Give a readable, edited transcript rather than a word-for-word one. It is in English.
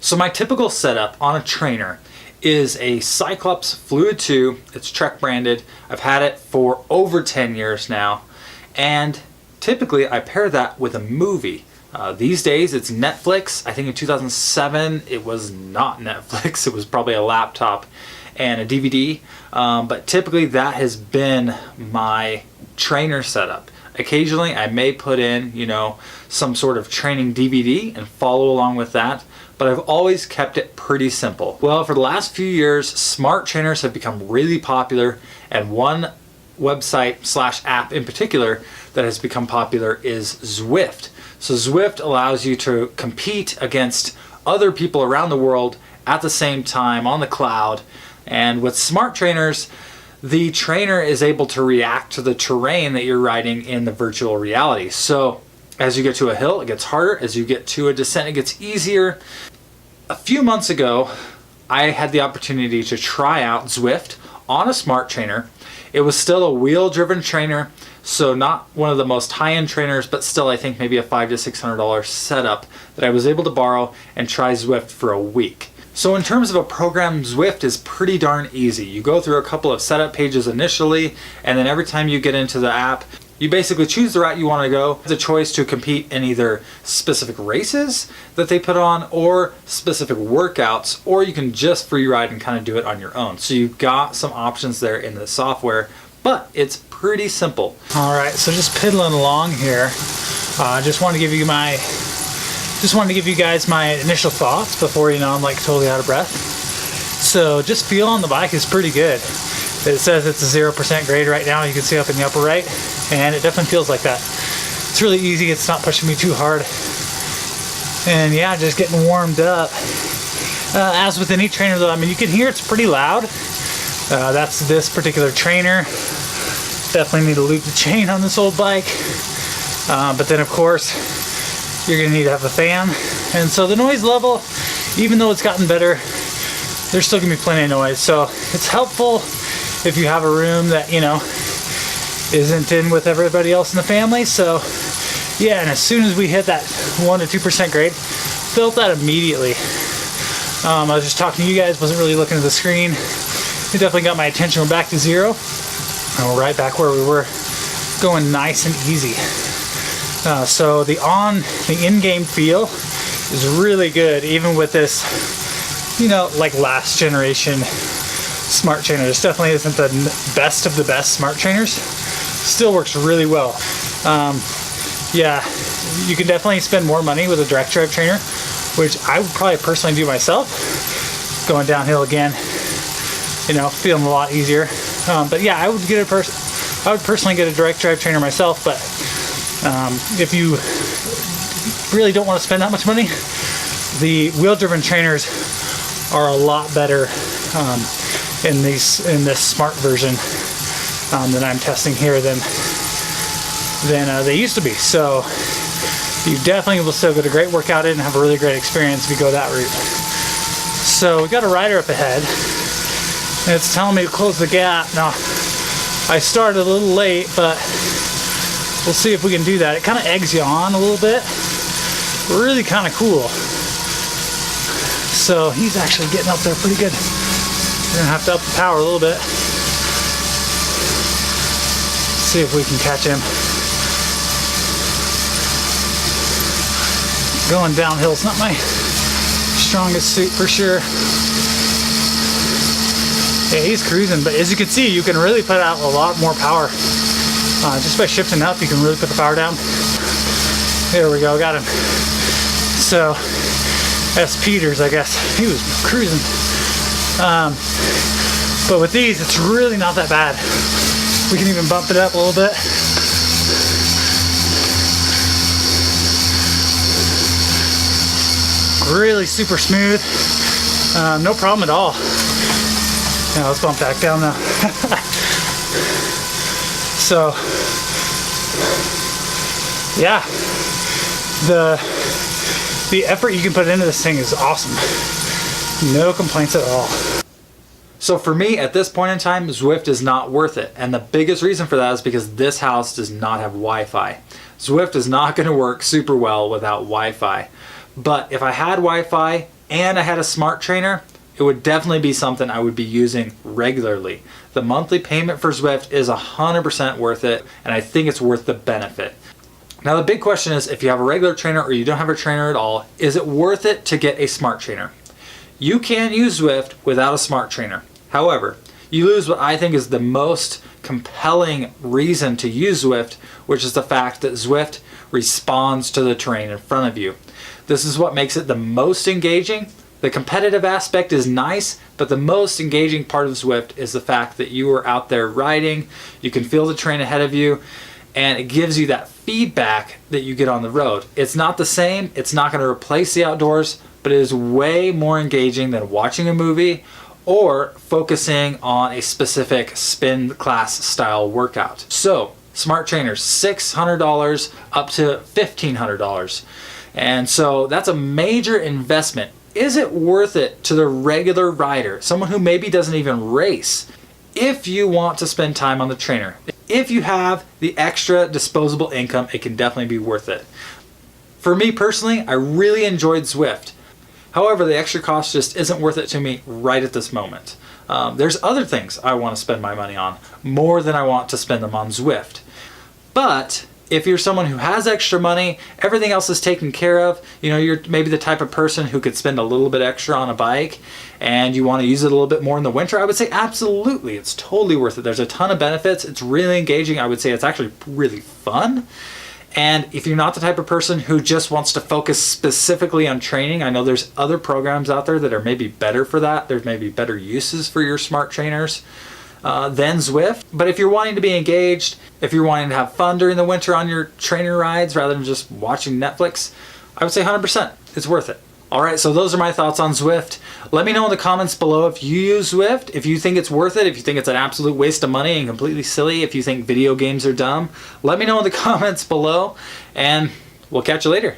So my typical setup on a trainer is a Cyclops Fluid 2. It's Trek branded. I've had it for over 10 years now. And typically I pair that with a movie. These days it's Netflix. I think in 2007 it was not Netflix. It was probably a laptop and a DVD. But typically that has been my trainer setup. Occasionally I may put in, some sort of training DVD and follow along with that. But I've always kept it pretty simple. Well, for the last few years, smart trainers have become really popular, and one website / app in particular that has become popular is Zwift. So Zwift allows you to compete against other people around the world at the same time on the cloud. And with smart trainers, the trainer is able to react to the terrain that you're riding in the virtual reality. So as you get to a hill, it gets harder. As you get to a descent, it gets easier. A few months ago, I had the opportunity to try out Zwift on a smart trainer. It was still a wheel-driven trainer, so not one of the most high-end trainers, but still I think maybe a $500 to $600 setup that I was able to borrow and try Zwift for a week. So in terms of a program, Zwift is pretty darn easy. You go through a couple of setup pages initially, and then every time you get into the app, you basically choose the route you want to go. The choice to compete in either specific races that they put on or specific workouts, or you can just free ride and kind of do it on your own. So you've got some options there in the software, but it's pretty simple. All right, so just piddling along here. Just wanted to give you guys my initial thoughts before I'm like totally out of breath. So just feel on the bike is pretty good. It says it's a 0% grade right now. You can see up in the upper right, and it definitely feels like that. It's really easy. It's not pushing me too hard. And yeah, just getting warmed up. As with any trainer though, you can hear it's pretty loud. That's this particular trainer. Definitely need to loop the chain on this old bike. But then of course, you're gonna need to have a fan. And so the noise level, even though it's gotten better, there's still gonna be plenty of noise. So it's helpful if you have a room that, isn't in with everybody else in the family. So yeah, and as soon as we hit that 1 to 2% grade, felt that immediately. I was just talking to you guys, wasn't really looking at the screen. It definitely got my attention. We're back to 0. And we're right back where we were, going nice and easy. So the in-game feel is really good, even with this, like last generation smart trainer. This definitely isn't the best of the best smart trainers. Still works really well. Yeah, you can definitely spend more money with a direct drive trainer, which I would probably personally do myself. Going downhill again, feeling a lot easier. But yeah, I would personally get a direct drive trainer myself. But if you really don't want to spend that much money, the wheel-driven trainers are a lot better in this smart version that I'm testing here than they used to be. So you definitely will still get a great workout in and have a really great experience if you go that route. So we got a rider up ahead, and it's telling me to close the gap. Now I started a little late, but we'll see if we can do that. It kind of eggs you on a little bit. Really kind of cool. So he's actually getting up there pretty good. We're gonna have to up the power a little bit. See if we can catch him. Going downhill is not my strongest suit for sure. Yeah, he's cruising, but as you can see, you can really put out a lot more power. Just by shifting up, you can really put the power down. There we go, got him. So, that's Peters, I guess. He was cruising. But with these, it's really not that bad. We can even bump it up a little bit. Really super smooth. No problem at all. Now let's bump back down now. So, yeah, the effort you can put into this thing is awesome. No complaints at all. So for me, at this point in time, Zwift is not worth it. And the biggest reason for that is because this house does not have Wi-Fi. Zwift is not going to work super well without Wi-Fi. But if I had Wi-Fi and I had a smart trainer, it would definitely be something I would be using regularly. The monthly payment for Zwift is 100% worth it, and I think it's worth the benefit. Now the big question is, if you have a regular trainer or you don't have a trainer at all, is it worth it to get a smart trainer? You can use Zwift without a smart trainer. However, you lose what I think is the most compelling reason to use Zwift, which is the fact that Zwift responds to the terrain in front of you. This is what makes it the most engaging. The competitive aspect is nice, but the most engaging part of Zwift is the fact that you are out there riding, you can feel the terrain ahead of you, and it gives you that feedback that you get on the road. It's not the same, it's not going to replace the outdoors, but it is way more engaging than watching a movie or focusing on a specific spin class style workout. So, smart trainers, $600 up to $1,500. And so that's a major investment. Is it worth it to the regular rider, someone who maybe doesn't even race? If you want to spend time on the trainer, if you have the extra disposable income, it can definitely be worth it. For me personally, I really enjoyed Zwift. However, the extra cost just isn't worth it to me right at this moment. There's other things I want to spend my money on, more than I want to spend them on Zwift. But if you're someone who has extra money, everything else is taken care of, you're maybe the type of person who could spend a little bit extra on a bike and you want to use it a little bit more in the winter, I would say absolutely, it's totally worth it. There's a ton of benefits, it's really engaging, I would say it's actually really fun. And if you're not the type of person who just wants to focus specifically on training, I know there's other programs out there that are maybe better for that. There's maybe better uses for your smart trainers than Zwift. But if you're wanting to be engaged, if you're wanting to have fun during the winter on your trainer rides rather than just watching Netflix, I would say 100%. It's worth it. All right, so those are my thoughts on Zwift. Let me know in the comments below if you use Zwift, if you think it's worth it, if you think it's an absolute waste of money and completely silly, if you think video games are dumb. Let me know in the comments below, and we'll catch you later.